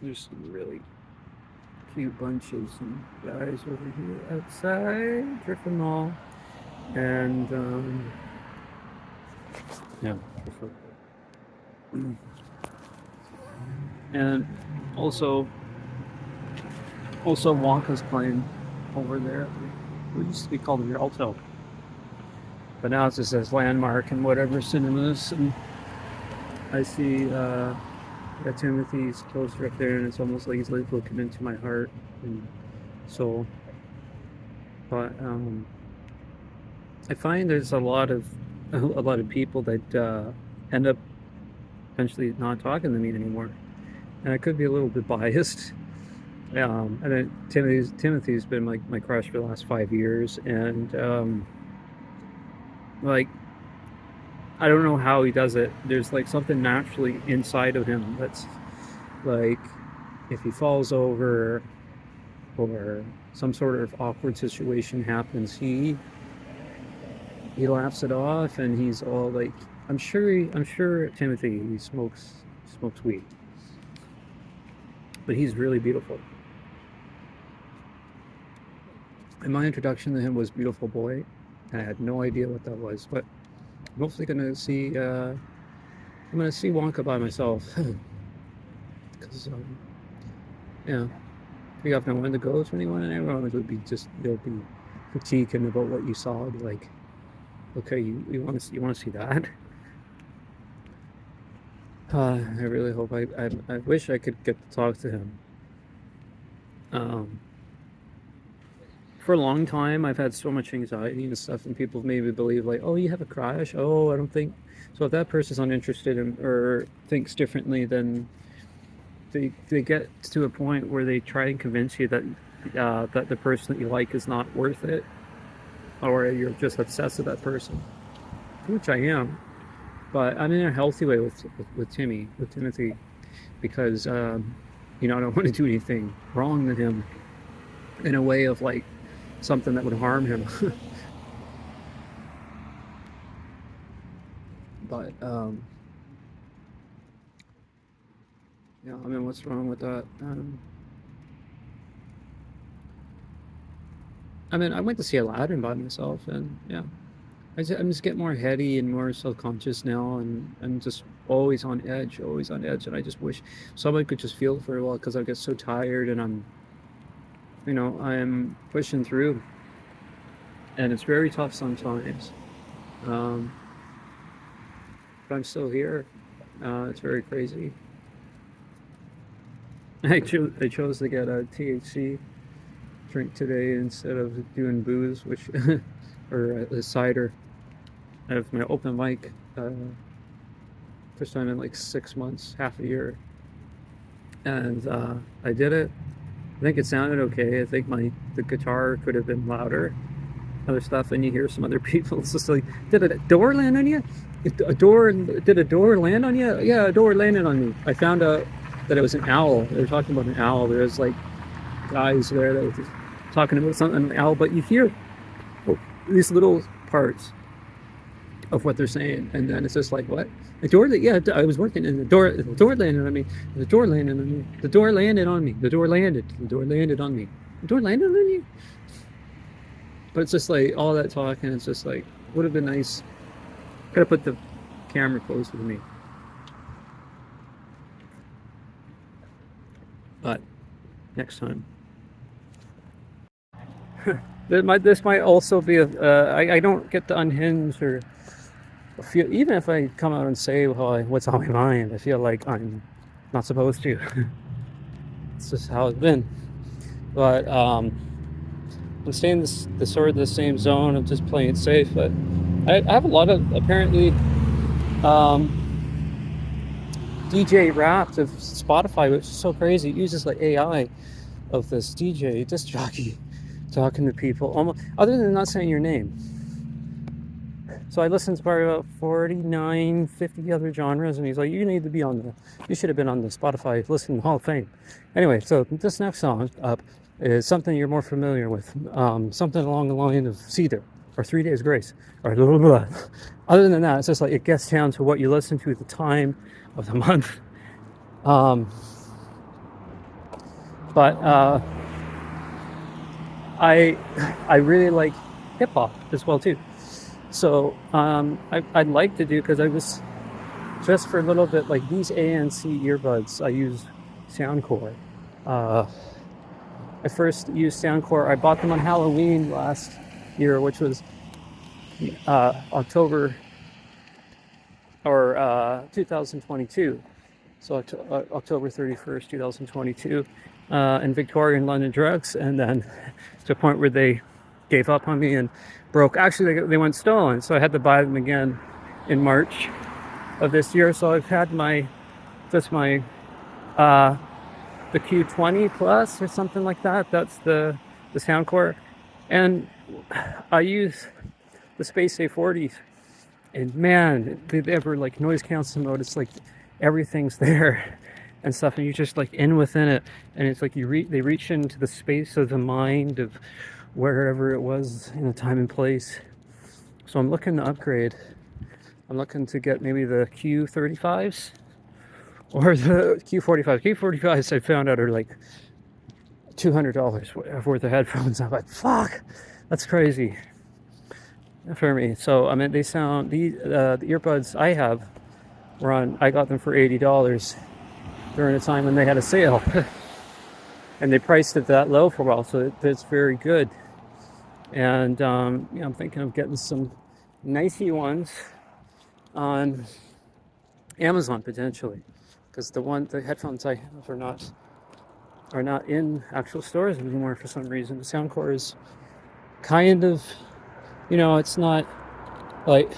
There's some really cute bunches and guys over here outside drinking all. And yeah, and also Wonka's playing over there. It used to be called Rialto, but now it's just as Landmark and whatever cinemas. And I see Timothy's poster up there, and it's almost like he's like looking into my heart and soul. But I find there's a lot of people that end up eventually not talking to me anymore, and I could be a little bit biased. And then Timothy's been my crush for the last 5 years, and like I don't know how he does it. There's like something naturally inside of him that's like, if he falls over or some sort of awkward situation happens, he laughs it off, and he's all like, I'm sure Timothy, he smokes weed, but he's really beautiful. And my introduction to him was Beautiful Boy. I had no idea what that was, but I'm hopefully gonna see Wonka by myself. Because yeah, you have no one to go to anyone, and everyone would be just, they'll be critiquing about what you saw. I'd be like, okay, you want to see that? I really hope I wish I could get to talk to him. For a long time, I've had so much anxiety and stuff, and people have made me believe like, oh, you have a crush? Oh, I don't think so. If that person's uninterested in, or thinks differently, then they get to a point where they try and convince you that that the person that you like is not worth it, or you're just obsessed with that person, which I am. But I'm in a healthy way with Timothy, because I don't want to do anything wrong to him in a way of like something that would harm him. But yeah, I mean, what's wrong with that? I mean, I went to see Aladdin by myself, and yeah, I'm just getting more heady and more self-conscious now, and I'm just always on edge, and I just wish someone could just feel for a while, because I get so tired, and I'm pushing through, and it's very tough sometimes. Um, but I'm still here. It's very crazy. I chose to get a THC drink today instead of doing booze, which or a cider. I have my open mic, first time in like 6 months, half a year, and I did it. I think it sounded okay. I think the guitar could have been louder, other stuff, and you hear some other people. It's just like, did a door land on you? Did a door land on you? Yeah, a door landed on me. I found out that it was an owl. They were talking about an owl. There was like guys there that were just talking about something, an owl, but you hear these little parts of what they're saying, and then it's just like, what? The door? Yeah, I was working, and the door landed on me. The door landed on me. The door landed on me. The door landed. The door landed on me. The door landed on you. But it's just like all that talking. It's just like, would have been nice. Could have put the camera closer to me. But next time. This might also be I don't get to unhinge or feel, even if I come out and say what's on my mind, I feel like I'm not supposed to. It's just how it's been. But I'm staying the same zone. I'm just playing it safe. But I have a lot of, apparently, DJ Wrapped of Spotify, which is so crazy. It uses like AI of this DJ disc jockey talking to people, almost, other than not saying your name. So I listened to probably about 49, 50 other genres, and he's like, you should have been on the Spotify Listen Hall of Fame. Anyway, so this next song up is something you're more familiar with, something along the line of Cedar, or 3 Days Grace, or blah, blah, blah. Other than that, it's just like, it gets down to what you listen to at the time of the month. But I I really like hip hop as well too. So I'd like to do, because I was just for a little bit, like these ANC earbuds. I use Soundcore. Uh, I first used Soundcore. I bought them on Halloween last year, which was October or 2022. So October 31st, 2022, in Victoria and London Drugs, and then to a point where they gave up on me and broke. Actually, they went stolen, so I had to buy them again in March of this year. So I've had my uh, the Q20 Plus or something like that. That's the Soundcore, and I use the Space A40s. And man, they ever like noise cancel mode, it's like everything's there and stuff, and you're just like in within it, and it's like they reach into the space of the mind of wherever it was in a time and place. So I'm looking to upgrade. I'm looking to get maybe the Q35s or the Q45s. Q45s I found out are like $200 worth of headphones. I'm like, fuck, that's crazy for me. So I mean, they sound the earbuds I have were on. I got them for $80 during a time when they had a sale, and they priced it that low for a while. So it's very good. And I'm thinking of getting some nicey ones on Amazon potentially, because the headphones I have are not in actual stores anymore for some reason. The Soundcore is kind of, it's not like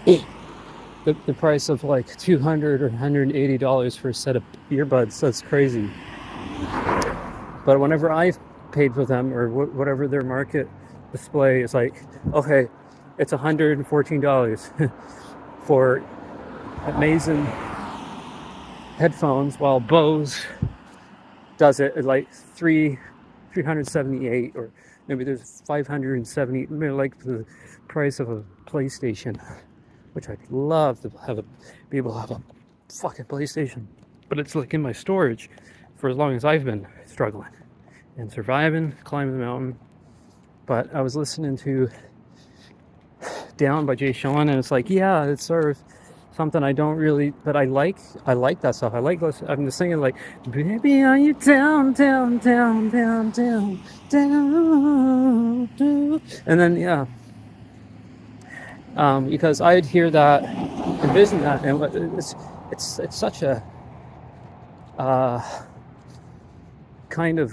the price of like $200 or $180 for a set of earbuds. That's crazy. But whenever I've paid for them, or whatever their market display is like, okay, it's $114 for amazing headphones, while Bose does it at like 378, or maybe there's 570, like the price of a PlayStation, which I'd love to be able to have a fucking PlayStation, but it's like in my storage for as long as I've been struggling and surviving, climbing the mountain. But I was listening to Down by Jay Sean, and it's like, yeah, it's sort of something I don't really, but I like that stuff. I like listening. I'm just singing like, baby, are you down, down, down, down, down, down, down, and then yeah, because I'd hear that, envision that, and it's such a kind of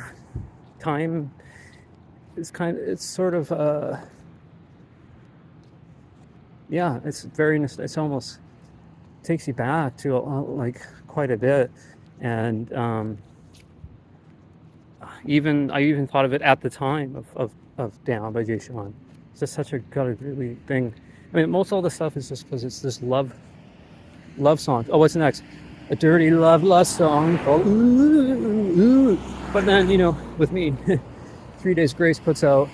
time. It's sort of yeah, it's very, it's almost takes you back to like quite a bit. And I even thought of it at the time of Down by Jay Sean. It's just such a really thing. I mean, most all the stuff is just because it's this love song. Oh, what's next? A dirty love song called Ooh. But then, with me, 3 Days Grace puts out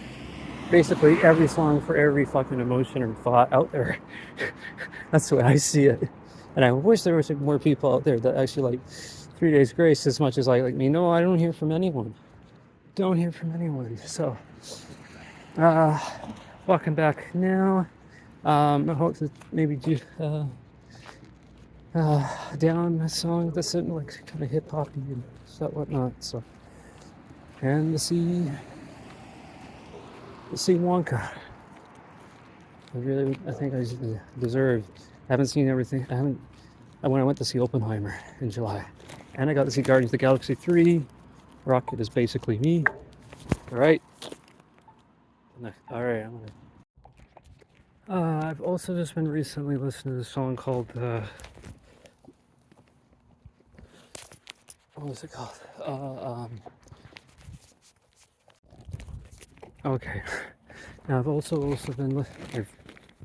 basically every song for every fucking emotion or thought out there. That's the way I see it. And I wish there was more people out there that actually like 3 Days Grace as much as I like me. No, I don't hear from anyone. Don't hear from anyone. So, walking back now. I hope to maybe do Down a song that's in like kind of hip hop and stuff, whatnot. So, and the sea Wonka. I think I deserve. I haven't seen everything. When I went to see Oppenheimer in July, and I got to see Guardians of the Galaxy 3. Rocket is basically me. All right. All right. I've also just been recently listening to a song called what was it called? Okay. Now I've also been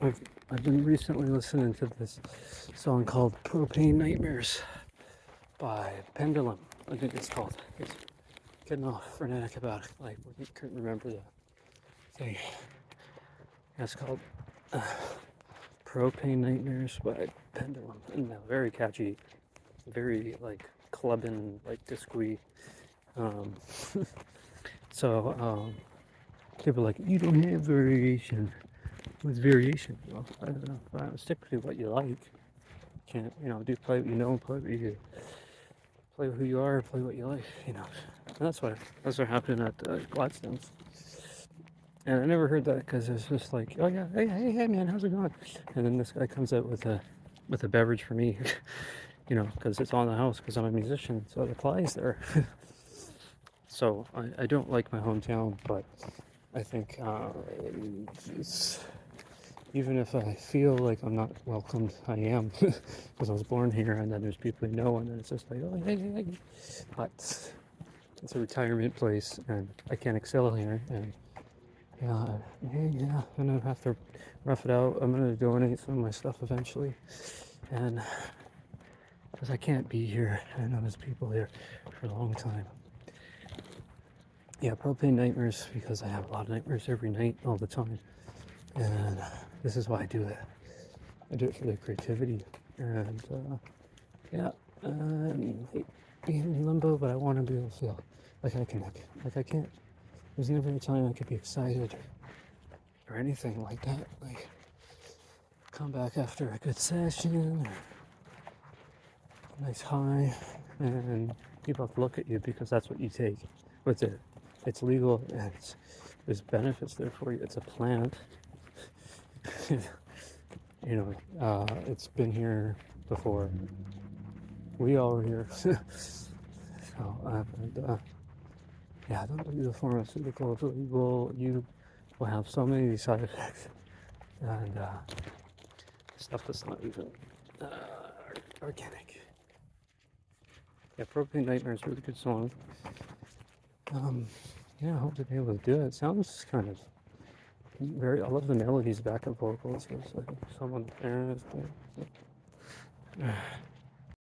I've been recently listening to this song called Propane Nightmares by Pendulum, I think it's called. It's getting all frenetic about it, like I couldn't remember the thing. Yeah, it's called Propane Nightmares by Pendulum, and very catchy, very like clubbing, like disco-y Um, so people are like, you don't have variation. What's variation? Well, I don't know. Stick to what you like. Can't, do play what you know, play what you play who you are, play what you like. And that's what happened at Gladstone's. And I never heard that because it's just like, oh yeah, hey man, how's it going? And then this guy comes out with a beverage for me, because it's on the house because I'm a musician, so it applies there. So I don't like my hometown, but I think even if I feel like I'm not welcomed, I am because I was born here, and then there's people you know, and then it's just like, oh hey. But it's a retirement place, and I can't excel here, and yeah, I'm gonna have to rough it out. I'm gonna donate some of my stuff eventually, and because I can't be here, and there's people here for a long time. Yeah, propane nightmares because I have a lot of nightmares every night, all the time, and this is why I do it. I do it for the creativity, and yeah, I being in limbo, but I want to be able to feel like I can, like I can't. There's never a time I could be excited or anything like that. Like come back after a good session, or a nice high, and people have to look at you because that's what you take with it. It's legal, and there's benefits there for you. It's a plant. It's been here before. We all were here. So, yeah, don't do the pharmaceuticals. You will have so many side effects, and stuff that's not even organic. Yeah, Propane Nightmare is a really good song. Yeah, I hope to be able to do it. It sounds kind of I love the melodies, backup vocals. It's like someone there is.